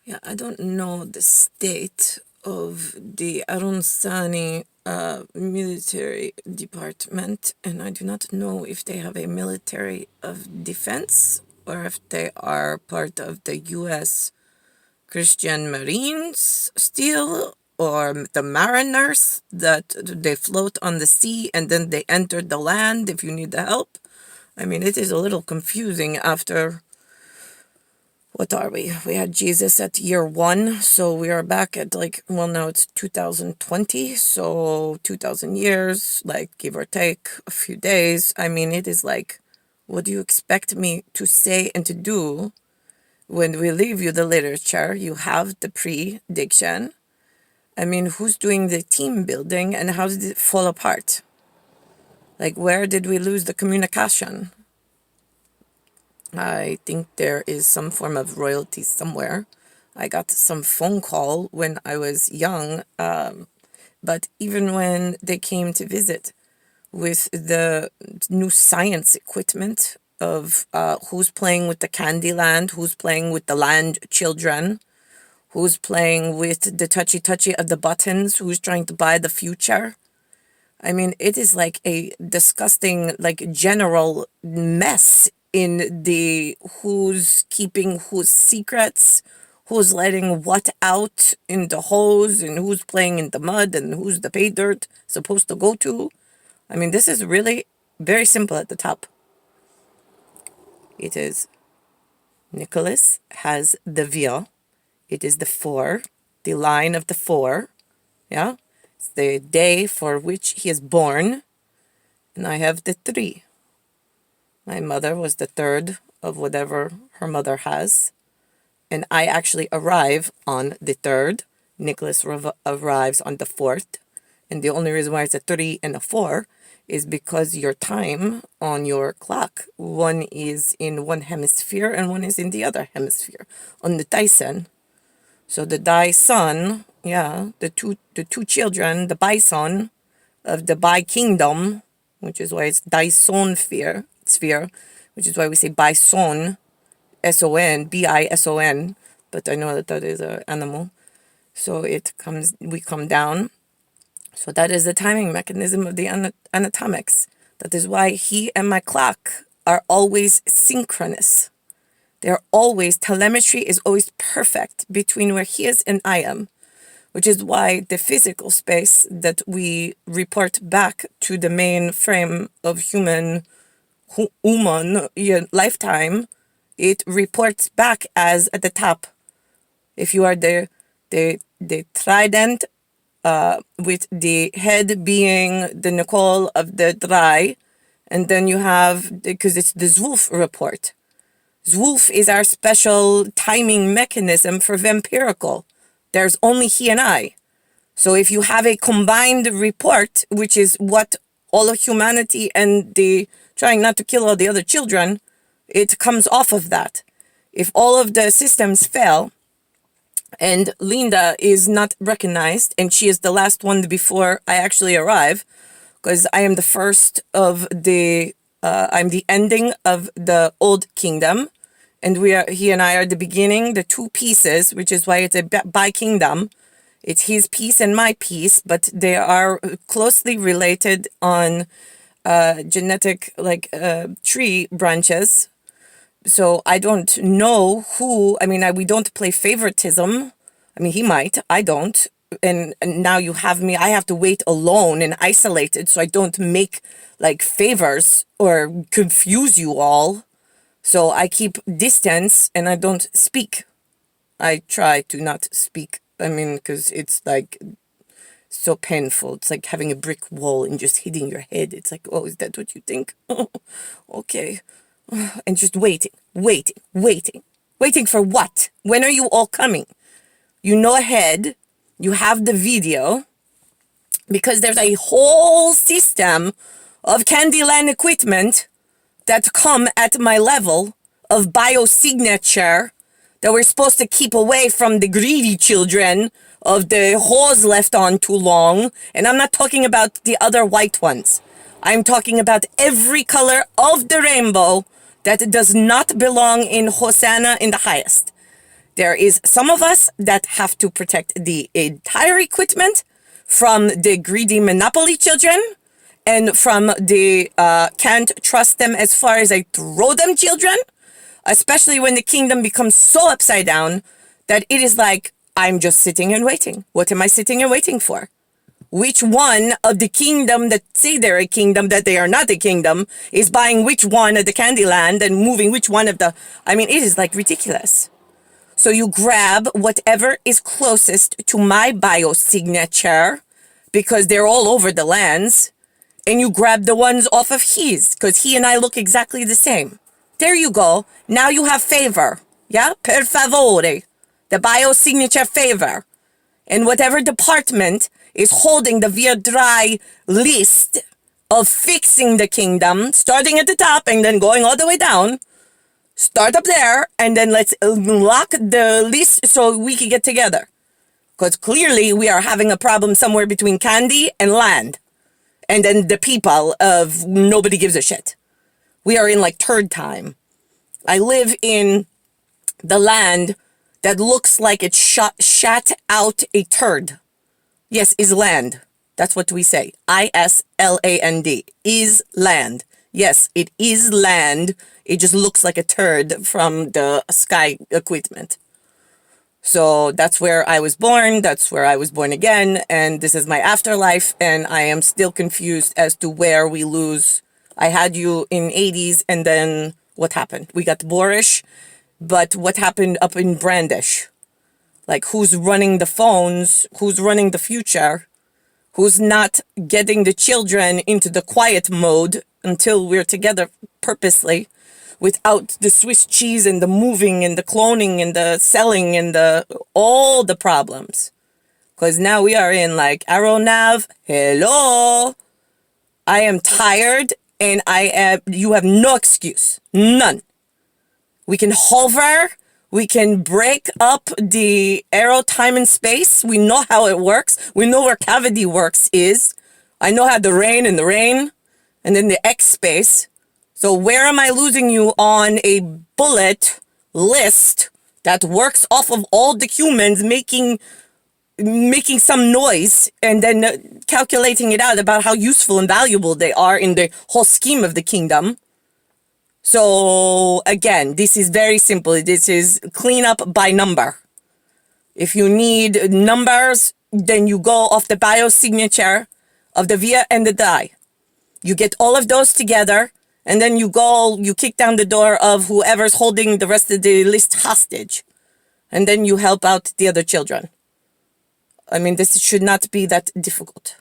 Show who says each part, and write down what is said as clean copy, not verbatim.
Speaker 1: Yeah, I don't know the state of the Aronsani military department, and I do not know if they have a military of defense or if they are part of the U.S. Christian Marines still, or the mariners that they float on the sea and then they enter the land if you need the help. I mean, it is a little confusing after, what are we? We had Jesus at year 1, so we are back at now it's 2020, so 2000 years, give or take a few days. I mean, it is what do you expect me to say and to do when we leave you the literature? You have the prediction. I mean, who's doing the team building and how did it fall apart? Where did we lose the communication? I think there is some form of royalty somewhere. I got some phone call when I was young, but even when they came to visit with the new science equipment of who's playing with the Candyland, who's playing with the land children, who's playing with the touchy of the buttons, who's trying to buy the future. I mean, it is like a disgusting, general mess in the who's keeping whose secrets, who's letting what out in the hose, and who's playing in the mud, and who's the pay dirt supposed to go to. I mean, this is really very simple at the top. It is Nicholas has the veil. It is the 4, the line of the 4. Yeah? It's the day for which he is born. And I have the 3. My mother was the 3rd of whatever her mother has. And I actually arrive on the 3rd. Nicholas arrives on the 4th. And the only reason why it's a 3 and a 4 is because your time on your clock, one is in one hemisphere and one is in the other hemisphere on the Dyson. So the Dyson, the two children, the Bison of the Bi Kingdom, which is why it's Dyson sphere, which is why we say Bison, S-O-N, B-I-S-O-N, but I know that is an animal. So we come down. So that is the timing mechanism of the anatomics. That is why he and my clock are always synchronous. Telemetry is always perfect between where he is and I am, which is why the physical space that we report back to the mainframe of human lifetime, it reports back as at the top. If you are the trident, with the head being the Nicole of the dry, and then you have, because it's the Zwolf report. Zwolf is our special timing mechanism for vampirical. There's only he and I. So if you have a combined report, which is what all of humanity and the trying not to kill all the other children, it comes off of that. If all of the systems fail and Linda is not recognized and she is the last one before I actually arrive, because I am the first of I'm the ending of the old kingdom. And he and I are the beginning, the 2 pieces, which is why it's a bi-kingdom. It's his piece and my piece, but they are closely related on genetic, tree branches. So I don't know who, we don't play favoritism. He might, I don't. And now you have me, I have to wait alone and isolated so I don't make, favors or confuse you all. So I keep distance and I don't speak. I try to not speak. Because it's so painful. It's like having a brick wall and just hitting your head. It's like, oh, is that what you think? Oh, okay. And just waiting. Waiting for what? When are you all coming? You know ahead. You have the video. Because there's a whole system of Candyland equipment that come at my level of biosignature that we're supposed to keep away from the greedy children of the hose left on too long. And I'm not talking about the other white ones. I'm talking about every color of the rainbow that does not belong in Hosanna in the highest. There is some of us that have to protect the entire equipment from the greedy monopoly children and from the can't trust them as far as I throw them children, especially when the kingdom becomes so upside down that it is like, I'm just sitting and waiting. What am I sitting and waiting for? Which one of the kingdom that say they're a kingdom that they are not a kingdom is buying which one of the Candyland and moving which one of the... I mean, it is like ridiculous. So you grab whatever is closest to my biosignature because they're all over the lands, and you grab the ones off of his because he and I look exactly the same. There you go. Now you have favor. Yeah? Per favore. The biosignature favor. And whatever department is holding the via dry list of fixing the kingdom, starting at the top and then going all the way down, start up there and then let's lock the list so we can get together. Because clearly we are having a problem somewhere between candy and land. And then the people of nobody gives a shit. We are in like turd time. I live in the land that looks like it shat out a turd. Yes, is land. That's what we say. ISLAND. Is land. Yes, it is land. It just looks like a turd from the sky equipment. So that's where I was born. That's where I was born again. And this is my afterlife. And I am still confused as to where we lose. I had you in 80s and then what happened? We got boorish. But what happened up in Brandish? Like, who's running the phones? Who's running the future? Who's not getting the children into the quiet mode until we're together purposely without the Swiss cheese and the moving and the cloning and the selling and all the problems? Because now we are in like Aeronav. Hello. I am tired and you have no excuse. None. We can hover. We can break up the arrow time and space. We know how it works. We know where cavity works is. I know how the rain and then the X space. So where am I losing you on a bullet list that works off of all the humans making some noise and then calculating it out about how useful and valuable they are in the whole scheme of the kingdom? So again, this is very simple. This is clean up by number. If you need numbers, then you go off the biosignature of the via and the die. You get all of those together, and then you kick down the door of whoever's holding the rest of the list hostage. And then you help out the other children. I mean, this should not be that difficult.